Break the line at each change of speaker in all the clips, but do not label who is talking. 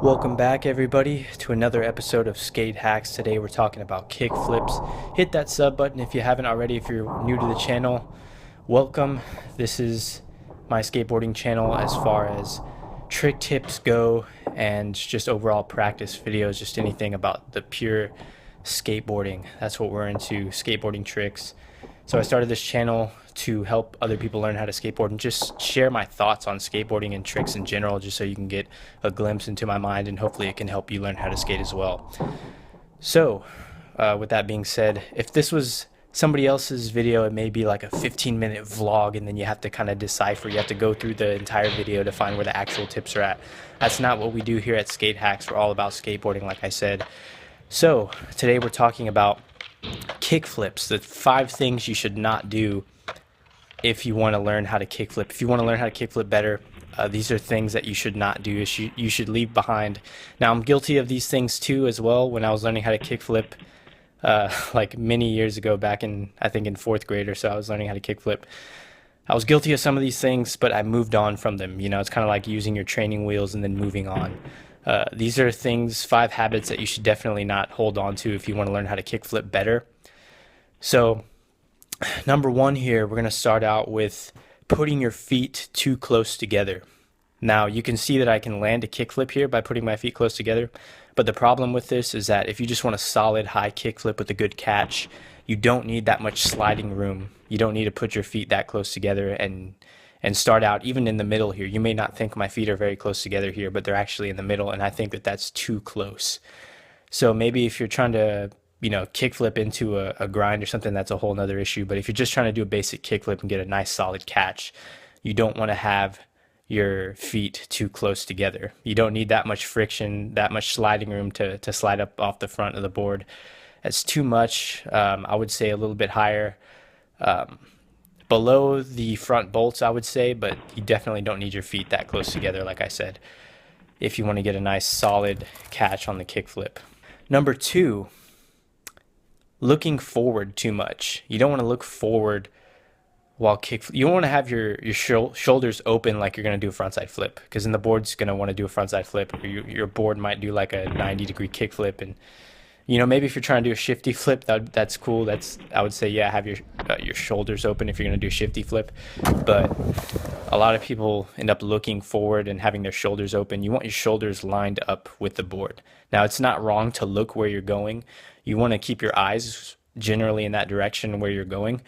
Welcome back, everybody, to another episode of Skate Hacks. Today we're talking about kickflips. Hit that sub button if you haven't already. If you're new to the channel, welcome. This is my skateboarding channel as far as trick tips go and just overall practice videos, just anything about the pure skateboarding. That's what we're into, skateboarding tricks. So I started this channel to help other people learn how to skateboard and just share my thoughts on skateboarding and tricks in general, just so you can get a glimpse into my mind, and hopefully it can help you learn how to skate as well. So with that being said, if this was somebody else's video, it may be like a 15-minute vlog, and then you have to kind of decipher, you have to go through the entire video to find where the actual tips are at. That's not what we do here at Skate Hacks. We're all about skateboarding, like I said. So today we're talking about kickflips, the 5 things you should not do if you want to learn how to kickflip. If you want to learn how to kickflip better, these are things that you should not do. You should leave behind. Now, I'm guilty of these things too as well. When I was learning how to kickflip, like many years ago, back in, I think in 4th grade or so, I was learning how to kickflip. I was guilty of some of these things, but I moved on from them. You know, it's kind of like using your training wheels and then moving on. These are things, 5 habits that you should definitely not hold on to if you want to learn how to kickflip better. So number 1 here, we're going to start out with putting your feet too close together. Now, you can see that I can land a kickflip here by putting my feet close together, but the problem with this is that if you just want a solid high kickflip with a good catch, you don't need that much sliding room. You don't need to put your feet that close together and start out even in the middle here. You may not think my feet are very close together here, but they're actually in the middle, and I think that that's too close. So maybe if you're trying to kickflip into a grind or something, that's a whole nother issue. But if you're just trying to do a basic kickflip and get a nice solid catch, you don't want to have your feet too close together. You don't need that much friction, that much sliding room to slide up off the front of the board. That's too much. I would say a little bit higher, below the front bolts, I would say, but you definitely don't need your feet that close together, like I said, if you want to get a nice solid catch on the kickflip. Number 2, looking forward too much. You don't want to look forward while you don't want to have your shoulders open like you're going to do a frontside flip, because then the board's going to want to do a frontside flip, or your board might do like a 90-degree kickflip. And maybe if you're trying to do a shifty flip, that's cool. I would say, yeah, have your shoulders open if you're going to do a shifty flip. But a lot of people end up looking forward and having their shoulders open. You want your shoulders lined up with the board. Now, it's not wrong to look where you're going. You want to keep your eyes generally in that direction where you're going,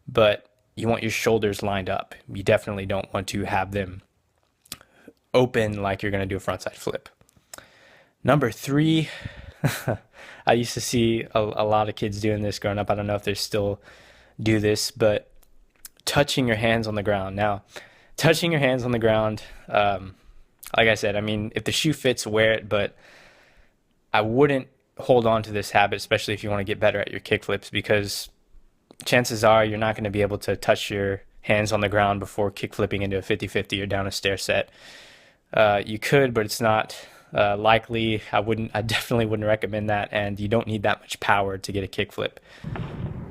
but you want your shoulders lined up. You definitely don't want to have them open like you're going to do a frontside flip. Number 3, I used to see a lot of kids doing this growing up. I don't know if they still do this, but touching your hands on the ground. Now, touching your hands on the ground, like I said, I mean, if the shoe fits, wear it, but I wouldn't hold on to this habit, especially if you want to get better at your kickflips, because chances are you're not going to be able to touch your hands on the ground before kickflipping into a 50-50 or down a stair set. You could, but it's not likely. I definitely wouldn't recommend that, and you don't need that much power to get a kickflip.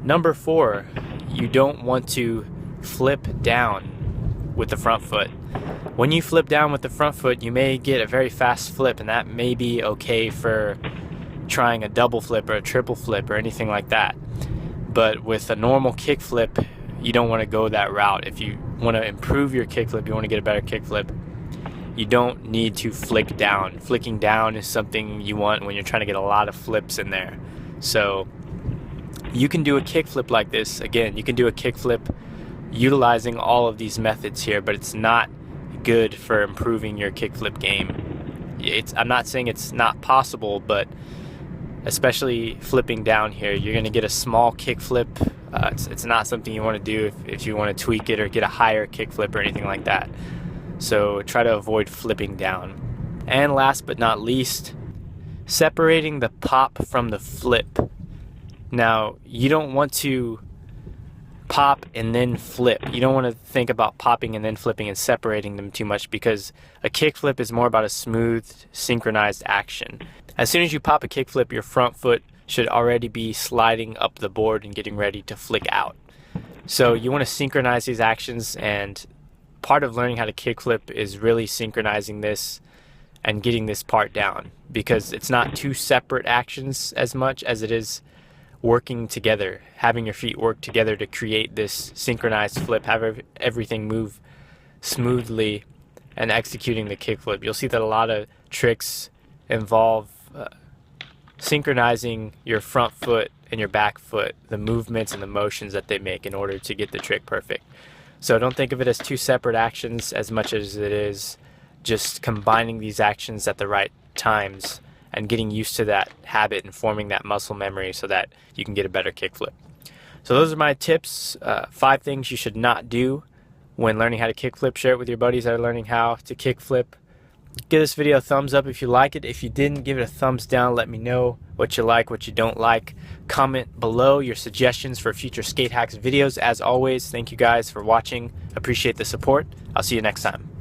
Number 4, you don't want to flip down with the front foot. When you flip down with the front foot, you may get a very fast flip, and that may be okay for trying a double flip or a triple flip or anything like that. But with a normal kickflip, you don't want to go that route. If you want to improve your kickflip, you want to get a better kickflip, you don't need to flick down. Flicking down is something you want when you're trying to get a lot of flips in there. So you can do a kickflip like this. Again, you can do a kickflip utilizing all of these methods here, but it's not good for improving your kickflip game. I'm not saying it's not possible, but especially flipping down here, you're going to get a small kickflip. It's not something you want to do if you want to tweak it or get a higher kickflip or anything like that. So try to avoid flipping down. And last but not least, separating the pop from the flip. Now, you don't want to pop and then flip. You don't want to think about popping and then flipping and separating them too much, because a kickflip is more about a smooth, synchronized action. As soon as you pop a kickflip, your front foot should already be sliding up the board and getting ready to flick out. So you want to synchronize these actions, and part of learning how to kickflip is really synchronizing this and getting this part down, because it's not two separate actions as much as it is working together, having your feet work together to create this synchronized flip, have everything move smoothly, and executing the kickflip. You'll see that a lot of tricks involve synchronizing your front foot and your back foot, the movements and the motions that they make in order to get the trick perfect. So don't think of it as two separate actions as much as it is just combining these actions at the right times and getting used to that habit and forming that muscle memory so that you can get a better kickflip. So those are my tips, 5 things you should not do when learning how to kickflip. Share it with your buddies that are learning how to kickflip. Give this video a thumbs up if you like it. If you didn't, give it a thumbs down. Let me know what you like, what you don't like. Comment below your suggestions for future skate hacks videos. As always, thank you guys for watching. Appreciate the support. I'll see you next time.